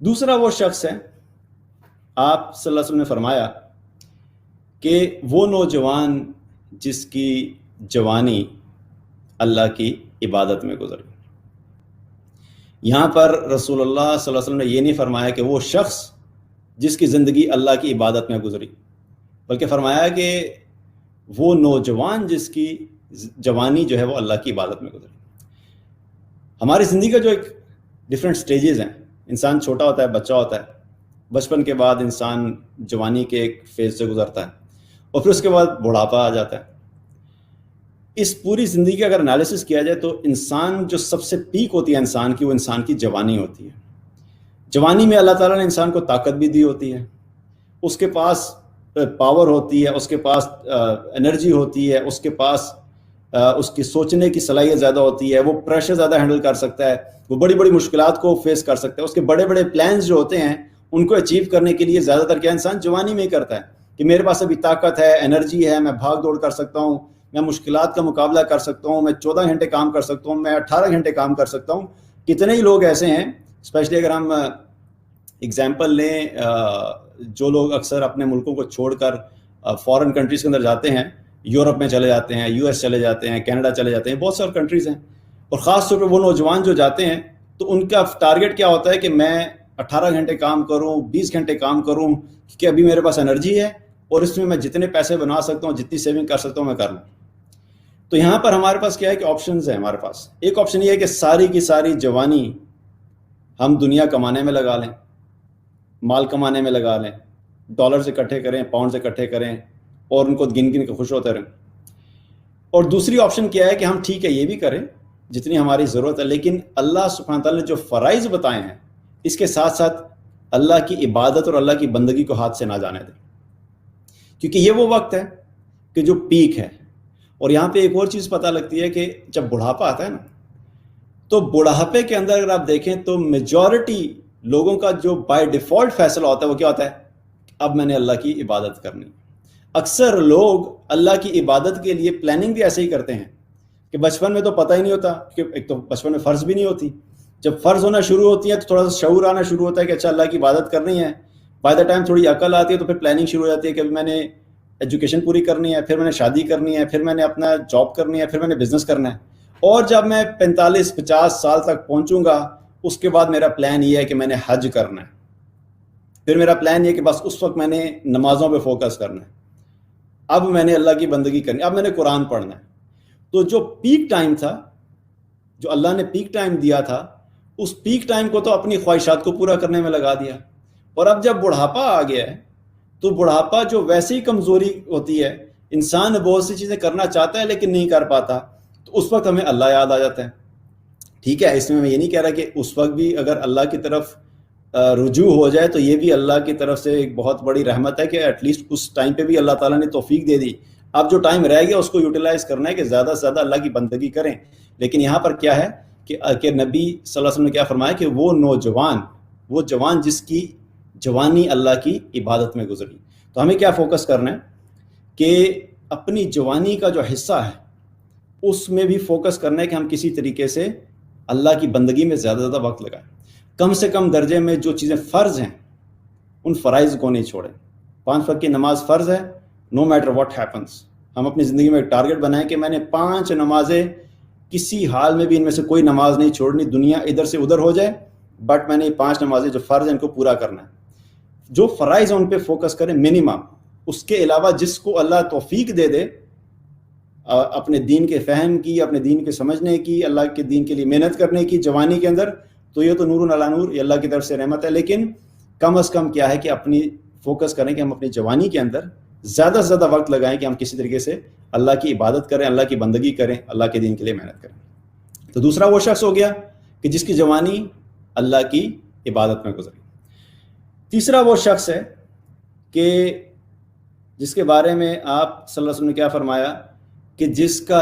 دوسرا وہ شخص ہے، آپ صلی اللہ علیہ وسلم نے فرمایا کہ وہ نوجوان جس کی جوانی اللہ کی عبادت میں گزری۔ یہاں پر رسول اللہ صلی اللہ علیہ وسلم نے یہ نہیں فرمایا کہ وہ شخص جس کی زندگی اللہ کی عبادت میں گزری، بلکہ فرمایا کہ وہ نوجوان جس کی جوانی جو ہے وہ اللہ کی عبادت میں گزری۔ ہماری زندگی کا جو ایک ڈفرینٹ سٹیجز ہیں، انسان چھوٹا ہوتا ہے، بچہ ہوتا ہے، بچپن کے بعد انسان جوانی کے ایک فیز سے گزرتا ہے، اور پھر اس کے بعد بڑھاپا آ جاتا ہے۔ اس پوری زندگی کا اگر انالیسس کیا جائے تو انسان جو سب سے پیک ہوتی ہے انسان کی، وہ انسان کی جوانی ہوتی ہے۔ جوانی میں اللہ تعالیٰ نے انسان کو طاقت بھی دی ہوتی ہے، اس کے پاس پاور ہوتی ہے، اس کے پاس انرجی ہوتی ہے، اس کے پاس اس کی سوچنے کی صلاحیت زیادہ ہوتی ہے، وہ پریشر زیادہ ہینڈل کر سکتا ہے، وہ بڑی بڑی مشکلات کو فیس کر سکتا ہے۔ اس کے بڑے بڑے پلانز جو ہوتے ہیں ان کو اچیو کرنے کے لیے زیادہ تر کیا انسان جوانی میں ہی کرتا ہے کہ میرے پاس ابھی طاقت ہے، انرجی ہے، میں بھاگ دوڑ کر سکتا ہوں، میں مشکلات کا مقابلہ کر سکتا ہوں، میں 14 گھنٹے کام کر سکتا ہوں، میں 18 گھنٹے کام کر سکتا ہوں۔ کتنے ہی لوگ ایسے ہیں، اسپیشلی اگر ہم اگزامپل لیں، جو لوگ اکثر اپنے ملکوں کو چھوڑ کر فورن کنٹریز کے اندر جاتے ہیں، یورپ میں چلے جاتے ہیں، US چلے جاتے ہیں، کینیڈا چلے جاتے ہیں، بہت سارے کنٹریز ہیں، اور خاص طور پہ وہ نوجوان جو جاتے ہیں تو ان کا ٹارگٹ کیا ہوتا ہے کہ میں 18 گھنٹے کام کروں، 20 گھنٹے کام کروں، کیونکہ ابھی میرے پاس انرجی ہے اور اس میں جتنے پیسے بنا سکتا ہوں، جتنی سیونگ کر سکتا ہوں میں کر لوں۔ تو یہاں پر ہمارے پاس کیا ہے کہ آپشنز ہیں ہمارے پاس۔ ایک آپشن یہ ہے کہ ساری کی ساری جوانی ہم دنیا کمانے میں لگا لیں، مال کمانے میں لگا لیں، ڈالرز اکٹھے کریں، پاؤنڈز اکٹھے کریں، اور ان کو گن گن کے خوش ہوتے رہیں۔ اور دوسری آپشن کیا ہے کہ ہم ٹھیک ہے یہ بھی کریں جتنی ہماری ضرورت ہے، لیکن اللہ سبحانہ تعالیٰ نے جو فرائض بتائے ہیں اس کے ساتھ ساتھ اللہ کی عبادت اور اللہ کی بندگی کو ہاتھ سے نہ جانے دیں، کیونکہ یہ وہ وقت ہے کہ جو پیک ہے۔ اور یہاں پہ ایک اور چیز پتہ لگتی ہے کہ جب بڑھاپا آتا ہے نا، تو بڑھاپے کے اندر اگر آپ دیکھیں تو میجورٹی لوگوں کا جو بائی ڈیفالٹ فیصلہ ہوتا ہے وہ کیا ہوتا ہے؟ اب میں نے اللہ کی عبادت کرنی۔ اکثر لوگ اللہ کی عبادت کے لیے پلاننگ بھی ایسے ہی کرتے ہیں کہ بچپن میں تو پتہ ہی نہیں ہوتا، کہ ایک تو بچپن میں فرض بھی نہیں ہوتی، جب فرض ہونا شروع ہوتی ہے تو تھوڑا سا شعور آنا شروع ہوتا ہے کہ اچھا اللہ کی عبادت کرنی ہے۔ بائی دا ٹائم تھوڑی عقل آتی ہے تو پھر پلاننگ شروع ہو جاتی ہے کہ میں نے ایجوکیشن پوری کرنی ہے، پھر میں نے شادی کرنی ہے، پھر میں نے اپنا جاب کرنی ہے، پھر میں نے بزنس کرنا ہے، اور جب میں 45-50 سال تک پہنچوں گا اس کے بعد میرا پلان یہ ہے کہ میں نے حج کرنا ہے، پھر میرا پلان یہ کہ بس اس وقت میں نے نمازوں پہ فوکس کرنا ہے، اب میں نے اللہ کی بندگی کرنی، اب میں نے قرآن پڑھنا ہے۔ تو جو پیک ٹائم تھا، جو اللہ نے پیک ٹائم دیا تھا، اس پیک ٹائم کو تو اپنی خواہشات کو پورا کرنے میں لگا دیا، اور اب جب بڑھاپا آ گیا ہے تو بڑھاپا جو ویسے ہی کمزوری ہوتی ہے، انسان بہت سی چیزیں کرنا چاہتا ہے لیکن نہیں کر پاتا، تو اس وقت ہمیں اللہ یاد آ جاتا ہے۔ ٹھیک ہے، اس میں یہ نہیں کہہ رہا کہ اس وقت بھی اگر اللہ کی طرف رجوع ہو جائے تو یہ بھی اللہ کی طرف سے ایک بہت بڑی رحمت ہے کہ ایٹ لیسٹ اس ٹائم پہ بھی اللہ تعالیٰ نے توفیق دے دی۔ اب جو ٹائم رہ گیا اس کو یوٹیلائز کرنا ہے کہ زیادہ سے زیادہ اللہ کی بندگی کریں۔ لیکن یہاں پر کیا ہے کہ نبی صلی اللہ علیہ وسلم نے کیا فرمایا کہ وہ نوجوان، وہ جوان جس کی جوانی اللہ کی عبادت میں گزری۔ تو ہمیں کیا فوکس کرنا ہے کہ اپنی جوانی کا جو حصہ ہے اس میں بھی فوکس کرنا ہے کہ ہم کسی طریقے سے اللہ کی بندگی میں زیادہ زیادہ وقت لگائیں، کم سے کم درجے میں جو چیزیں فرض ہیں ان فرائض کو نہیں چھوڑیں۔ 5 وقت کی نماز فرض ہے، نو میٹر واٹ ہیپنس۔ ہم اپنی زندگی میں ایک ٹارگٹ بنائیں کہ میں نے 5 نمازیں کسی حال میں بھی ان میں سے کوئی نماز نہیں چھوڑنی، دنیا ادھر سے ادھر ہو جائے، بٹ میں نے 5 نمازیں جو فرض ہیں ان کو پورا کرنا ہے۔ جو فرائض ہیں ان پہ فوکس کریں منیمم، اس کے علاوہ جس کو اللہ توفیق دے دے اپنے دین کے فہم کی، اپنے دین کے سمجھنے کی، اللہ کے دین کے لیے محنت کرنے کی جوانی کے اندر، تو یہ تو نور علی نور، یہ اللہ کی طرف سے رحمت ہے۔ لیکن کم از کم کیا ہے کہ اپنی فوکس کریں کہ ہم اپنی جوانی کے اندر زیادہ سے زیادہ وقت لگائیں کہ ہم کسی طریقے سے اللہ کی عبادت کریں، اللہ کی بندگی کریں، اللہ کے دین کے لیے محنت کریں۔ تو دوسرا وہ شخص ہو گیا کہ جس کی جوانی اللہ کی عبادت میں گزری۔ تیسرا وہ شخص ہے کہ جس کے بارے میں آپ صلی اللہ علیہ وسلم نے کیا فرمایا کہ جس کا